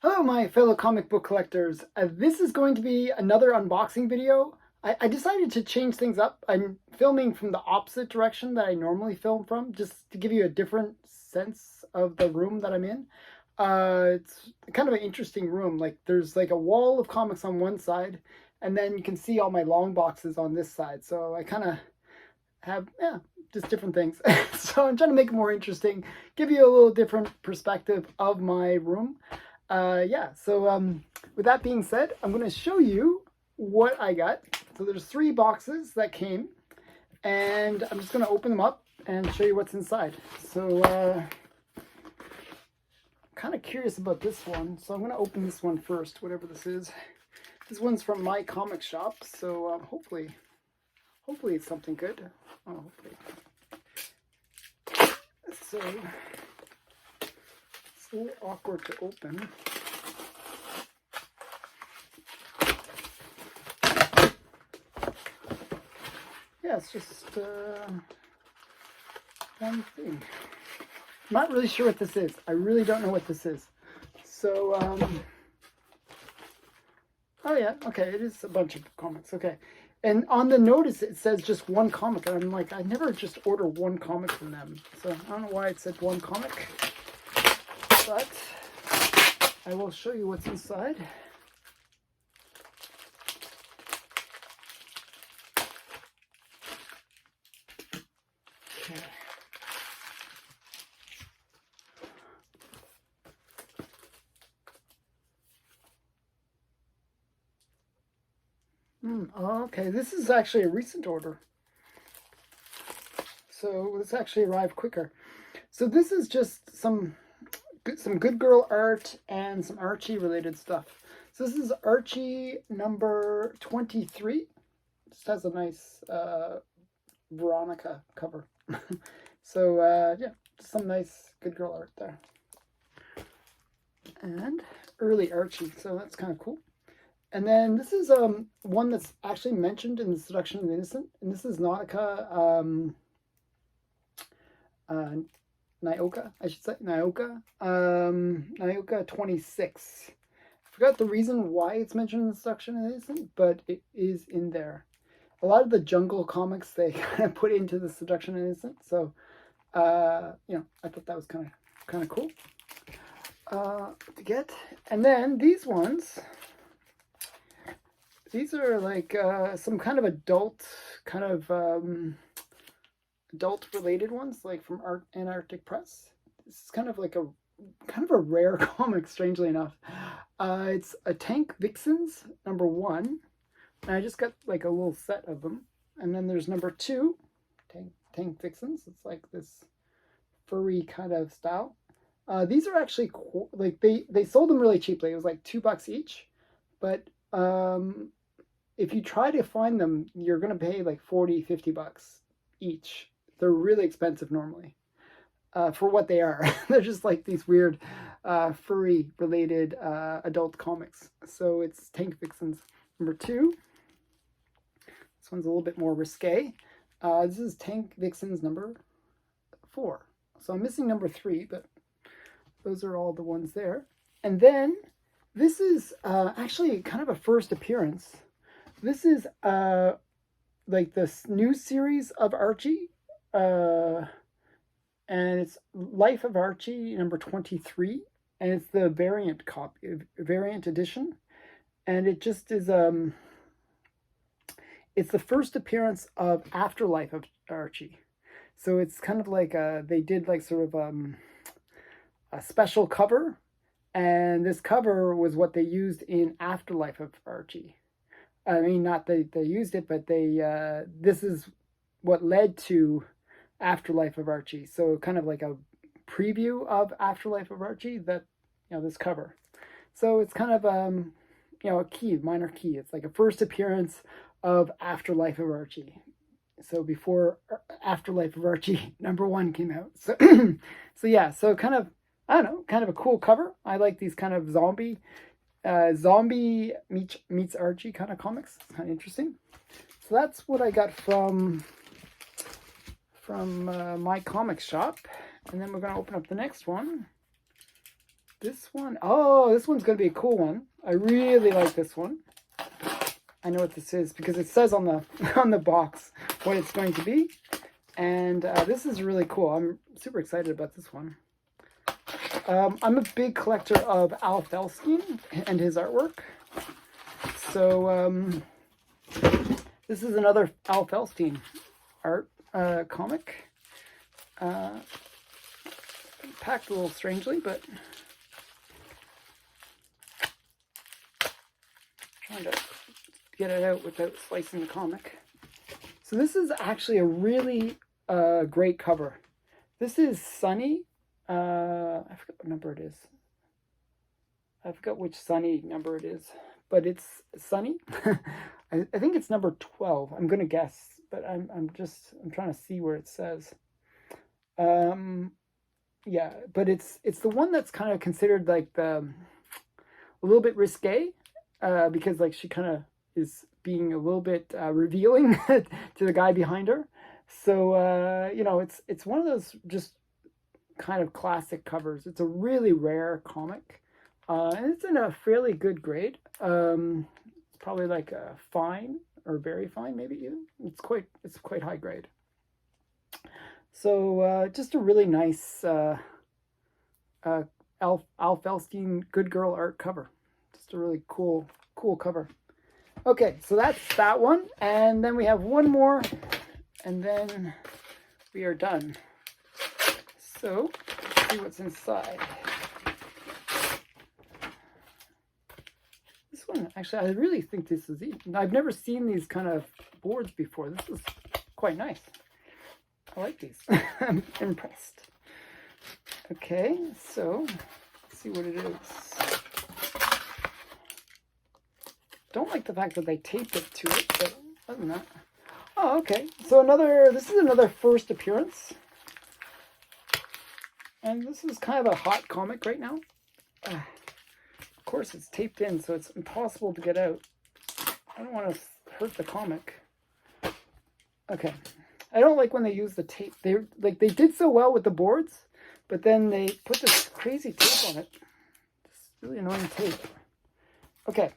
Hello, my fellow comic book collectors. This is going to be another unboxing video. I decided to change things up. I'm filming from the opposite direction that I normally film from, just to give you a different sense of the room that I'm in. It's kind of an interesting room. Like there's like a wall of comics on one side, and then you can see all my long boxes on this side. So I kind of have, just different things. So I'm trying to make it more interesting, give you a little different perspective of my room. With that being said, I'm going to show you what I got. So there's 3 boxes that came, and I'm just going to open them up and show you what's inside. So kind of curious about this one, so I'm going to open this one first, whatever this is. This one's from my comic shop, so hopefully it's something good. Oh, hopefully. So it's a little awkward to open. Yeah, it's just one thing. I'm not really sure what this is. I really don't know what this is. So, oh yeah, okay, it is a bunch of comics. Okay. And on the notice, it says just one comic. And I'm like, I never just order one comic from them. So I don't know why it said one comic. But I will show you what's inside. Okay. Okay, this is actually a recent order. So this actually arrived quicker. So this is just some good girl art and some Archie related stuff. So this is Archie number 23. Just has a nice Veronica cover. So yeah, some nice good girl art there. And early Archie, so that's kind of cool. And then this is one that's actually mentioned in The Seduction of the Innocent, and this is Nautica Nyoka, I should say, Nyoka 26. I forgot the reason why it's mentioned in The Seduction of the Innocent, but it is in there. A lot of the Jungle comics they kind of put into The Seduction of the Innocent, so you know, I thought that was kind of cool to get. And then these ones. These are like some kind of adult related ones, like from Antarctic Press. This is kind of a rare comic, strangely enough. It's a Tank Vixens number 1, and I just got like a little set of them. And then there's number 2, Tank Vixens. It's like this furry kind of style. These are actually like they sold them really cheaply. It was like $2 each, but if you try to find them, you're going to pay like $40-50 each. They're really expensive normally for what they are. They're just like these weird furry related adult comics. So it's Tank Vixens number 2. This one's a little bit more risque. This is Tank Vixens number 4. So I'm missing number 3, but those are all the ones there. And then this is actually kind of a first appearance. This is like this new series of Archie, and it's Life of Archie number 23, and it's the variant edition, and it just is it's the first appearance of Afterlife of Archie. So it's kind of like they did like sort of a special cover, and this cover was what they used in Afterlife of Archie. I mean, not they used it, but this is what led to Afterlife of Archie. So kind of like a preview of Afterlife of Archie, that, you know, this cover. So it's kind of you know, a minor key. It's like a first appearance of Afterlife of Archie. So before Afterlife of Archie number 1 came out. So so yeah, so kind of, I don't know, kind of a cool cover. I like these kind of zombie meets Archie kind of comics. It's kind of interesting. So that's what I got from my comic shop. And then we're going to open up the next one. This one, oh, this one's going to be a cool one. I really like this one. I know what this is because it says on the on the box what it's going to be. And this is really cool. I'm super excited about this one. I'm a big collector of Al Felstein and his artwork. So this is another Al Felstein art comic. Packed a little strangely, but trying to get it out without slicing the comic. So this is actually a really great cover. This is Sunny. I forgot what number it is. I forgot which Sunny number it is, but it's Sunny. I think it's number 12. I'm gonna guess, but I'm trying to see where it says. Yeah, but it's the one that's kind of considered like a little bit risque, because like she kind of is being a little bit revealing to the guy behind her. So you know, it's one of those just kind of classic covers. It's a really rare comic, and it's in a fairly good grade. It's probably like a fine or very fine, maybe even. It's quite high grade. So just a really nice Al Felstein Good Girl art cover. Just a really cool cover. Okay, so that's that one, and then we have one more, and then we are done. So let's see what's inside. This one, actually, I really think this is. I've never seen these kind of boards before. This is quite nice. I like these. I'm impressed. Okay, so let's see what it is. Don't like the fact that they taped it to it, but other than that. Oh, okay. So this is another first appearance. And this is kind of a hot comic right now. Of course, it's taped in, so it's impossible to get out. I don't want to hurt the comic. Okay. I don't like when they use the tape. They did so well with the boards, but then they put this crazy tape on it. This really annoying tape. Okay.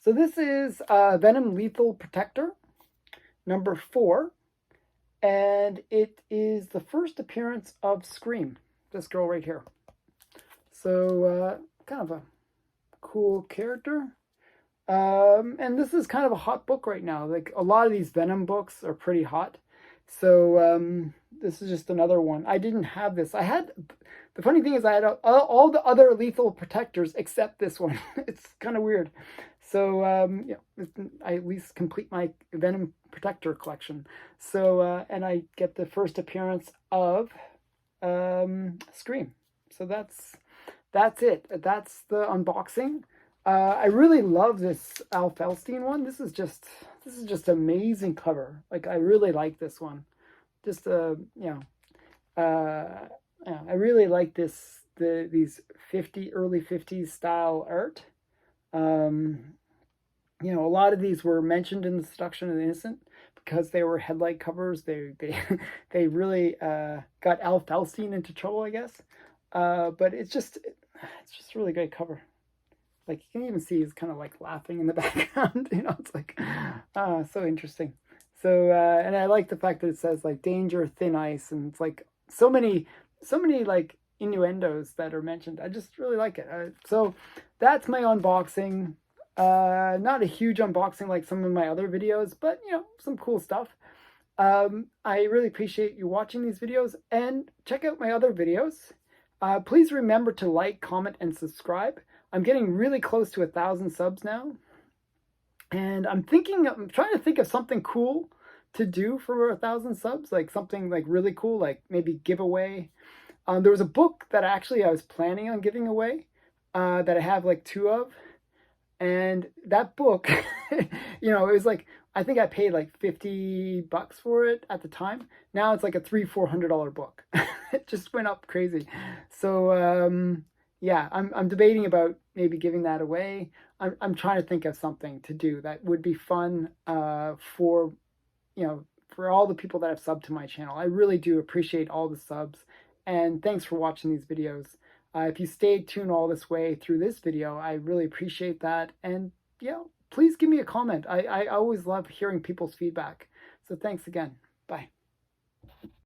So this is Venom Lethal Protector, number 4. And it is the first appearance of Scream, this girl right here. So kind of a cool character. And this is kind of a hot book right now. Like a lot of these Venom books are pretty hot. So this is just another one. I didn't have this. The funny thing is I had all the other Lethal Protectors except this one. It's kind of weird. So yeah, I at least complete my Venom Protector collection. So and I get the first appearance of Scream. So that's it. That's the unboxing. I really love this Al Felstein one. This is just amazing cover. Like I really like this one. Just you know, yeah, I really like these early 50s style art. You know, a lot of these were mentioned in the Seduction of the Innocent because they were headlight covers. They really got Al Felstein into trouble, I guess. But it's just a really great cover. Like you can even see he's kind of like laughing in the background. You know, it's like so interesting. So and I like the fact that it says like danger, thin ice, and it's like so many like innuendos that are mentioned. I just really like it. So that's my unboxing. Not a huge unboxing like some of my other videos, but you know, some cool stuff. I really appreciate you watching these videos, and check out my other videos. Please remember to like, comment, and subscribe. I'm getting really close to 1,000 subs now. And I'm trying to think of something cool to do for 1,000 subs, like something like really cool, like maybe giveaway. There was a book that actually I was planning on giving away, that I have like 2 of. And that book, you know, it was like, I think I paid like $50 for it at the time. Now it's like a $300-400 book. It just went up crazy. So, yeah, I'm debating about maybe giving that away. I'm trying to think of something to do that would be fun, for, you know, for all the people that have subbed to my channel. I really do appreciate all the subs, and thanks for watching these videos. If you stayed tuned all this way through this video, I really appreciate that. And yeah, please give me a comment. I always love hearing people's feedback. So thanks again. Bye.